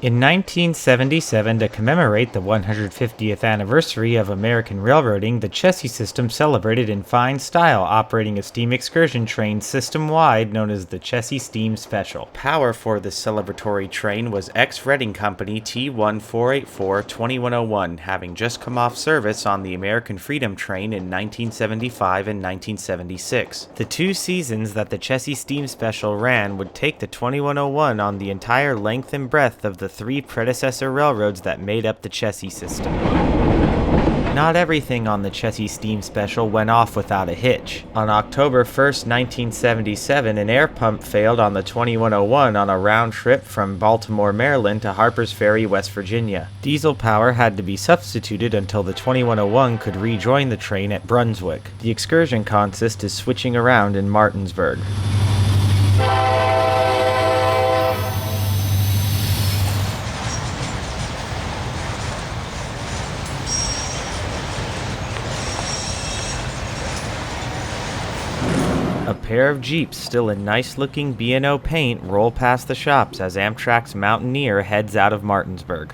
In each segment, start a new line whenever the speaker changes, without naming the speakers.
In 1977, to commemorate the 150th anniversary of American railroading, the Chessie System celebrated in fine style, operating a steam excursion train system-wide known as the Chessie Steam Special. Power for this celebratory train was ex-Reading Company T1484-2101, having just come off service on the American Freedom Train in 1975 and 1976. The 2 seasons that the Chessie Steam Special ran would take the 2101 on the entire length and breadth of the 3 predecessor railroads that made up the Chessie System. Not everything on the Chessie Steam Special went off without a hitch. On October 1st, 1977, an air pump failed on the 2101 on a round trip from Baltimore, Maryland to Harpers Ferry, West Virginia. Diesel power had to be substituted until the 2101 could rejoin the train at Brunswick. The excursion consist is switching around in Martinsburg. A pair of Jeeps still in nice-looking B&O paint roll past the shops as Amtrak's Mountaineer heads out of Martinsburg.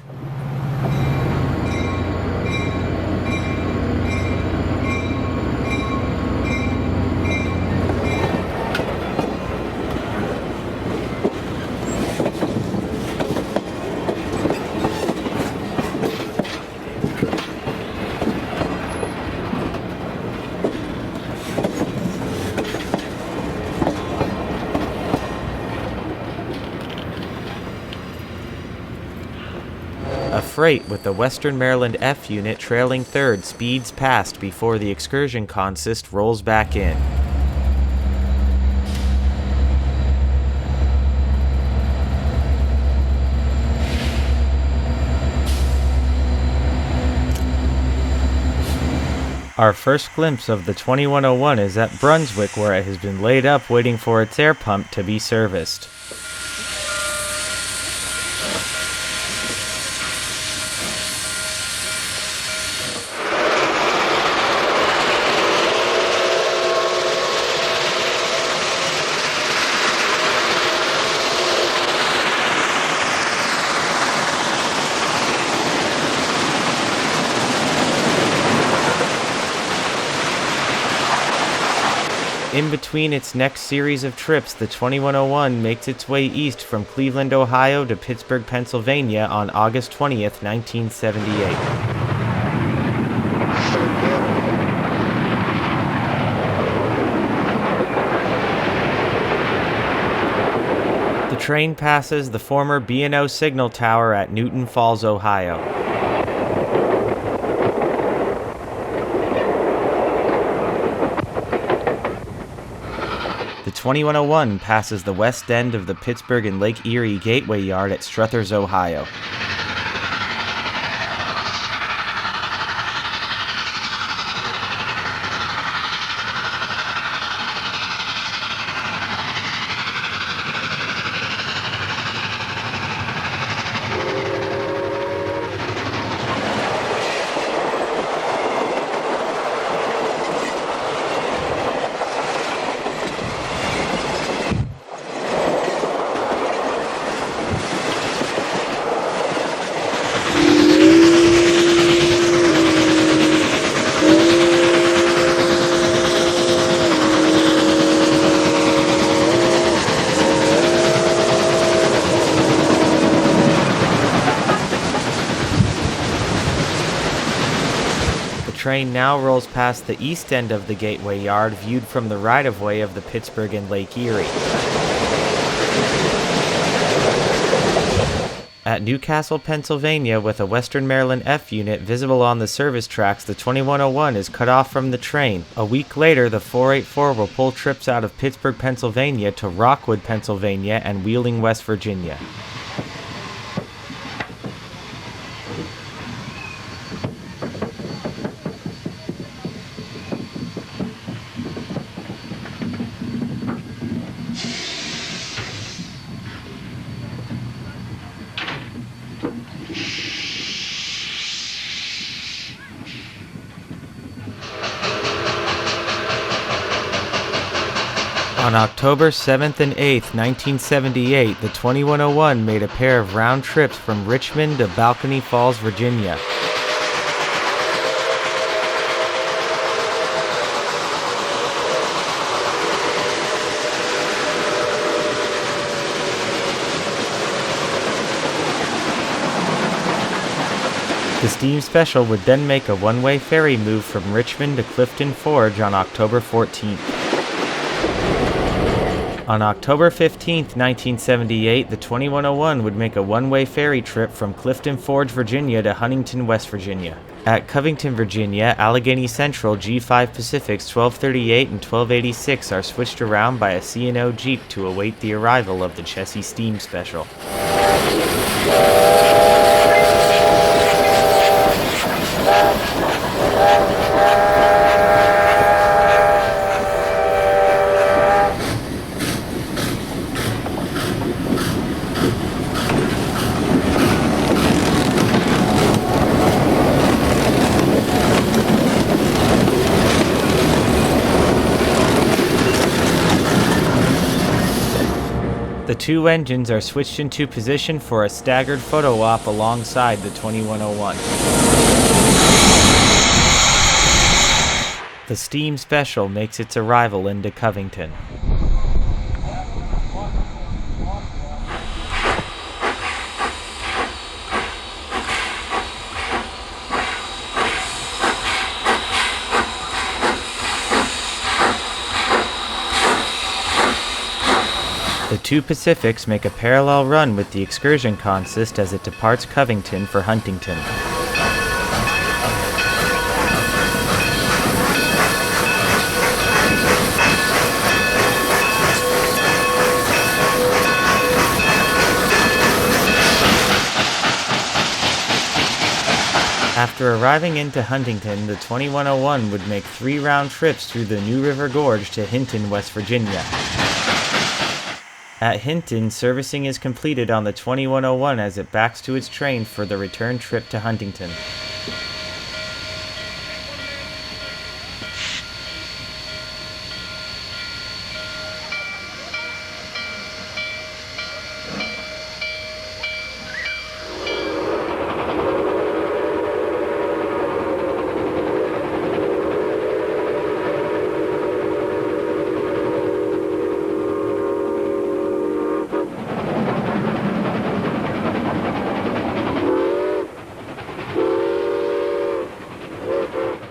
A freight with the Western Maryland F unit trailing third speeds past before the excursion consist rolls back in. Our first glimpse of the 2101 is at Brunswick, where it has been laid up waiting for its air pump to be serviced. In between its next series of trips, the 2101 makes its way east from Cleveland, Ohio to Pittsburgh, Pennsylvania on August 20th, 1978. The train passes the former B&O signal tower at Newton Falls, Ohio. The 2101 passes the west end of the Pittsburgh and Lake Erie Gateway Yard at Struthers, Ohio. The train now rolls past the east end of the Gateway Yard, viewed from the right-of-way of the Pittsburgh and Lake Erie. At Newcastle, Pennsylvania, with a Western Maryland F unit visible on the service tracks, the 2101 is cut off from the train. A week later, the 484 will pull trips out of Pittsburgh, Pennsylvania to Rockwood, Pennsylvania and Wheeling, West Virginia. On October 7th and 8th, 1978, the 2101 made a pair of round trips from Richmond to Balcony Falls, Virginia. The Steam Special would then make a one-way ferry move from Richmond to Clifton Forge on October 14th. On October 15, 1978, the 2101 would make a one-way ferry trip from Clifton Forge, Virginia to Huntington, West Virginia. At Covington, Virginia, Allegheny Central G5 Pacifics 1238 and 1286 are switched around by a C&O Jeep to await the arrival of the Chessie Steam Special. The two engines are switched into position for a staggered photo op alongside the 2101. The Steam Special makes its arrival into Covington. The two Pacifics make a parallel run with the excursion consist as it departs Covington for Huntington. After arriving into Huntington, the 2101 would make 3 round trips through the New River Gorge to Hinton, West Virginia. At Hinton, servicing is completed on the 2101 as it backs to its train for the return trip to Huntington.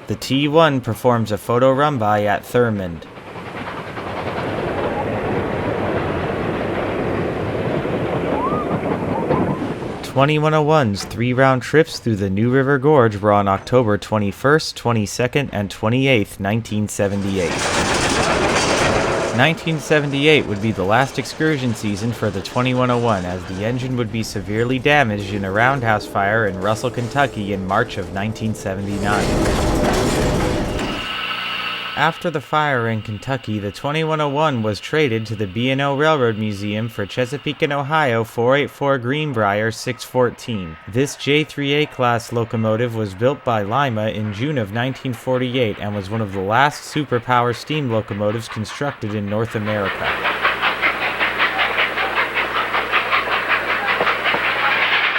The T1 performs a photo run-by at Thurmond. "2101's 3 round trips through the New River Gorge were on October 21st, 22nd, and 28th, 1978. 1978 would be the last excursion season for the 2101 as the engine would be severely damaged in a roundhouse fire in Russell, Kentucky in March of 1979. After the fire in Kentucky, the 2101 was traded to the B&O Railroad Museum for Chesapeake and Ohio 484 Greenbrier 614. This J3A class locomotive was built by Lima in June of 1948 and was one of the last superpower steam locomotives constructed in North America.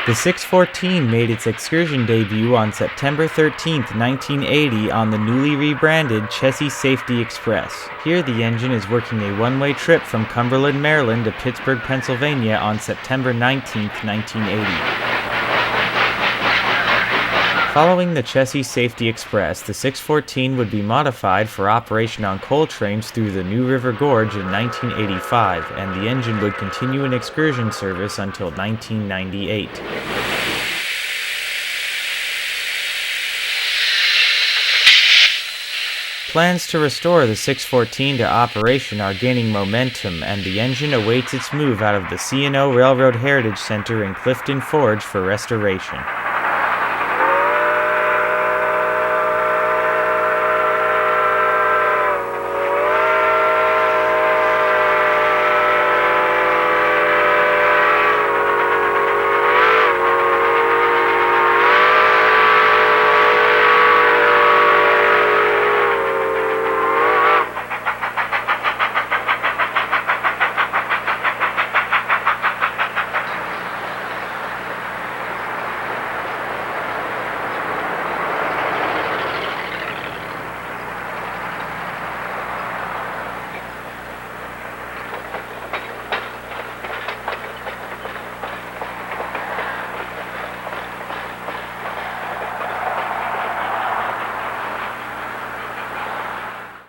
The 614 made its excursion debut on September 13, 1980 on the newly rebranded Chessie Safety Express. Here the engine is working a one-way trip from Cumberland, Maryland to Pittsburgh, Pennsylvania on September 19, 1980. Following the Chessie Safety Express, the 614 would be modified for operation on coal trains through the New River Gorge in 1985, and the engine would continue in excursion service until 1998. Plans to restore the 614 to operation are gaining momentum, and the engine awaits its move out of the C&O Railroad Heritage Center in Clifton Forge for restoration.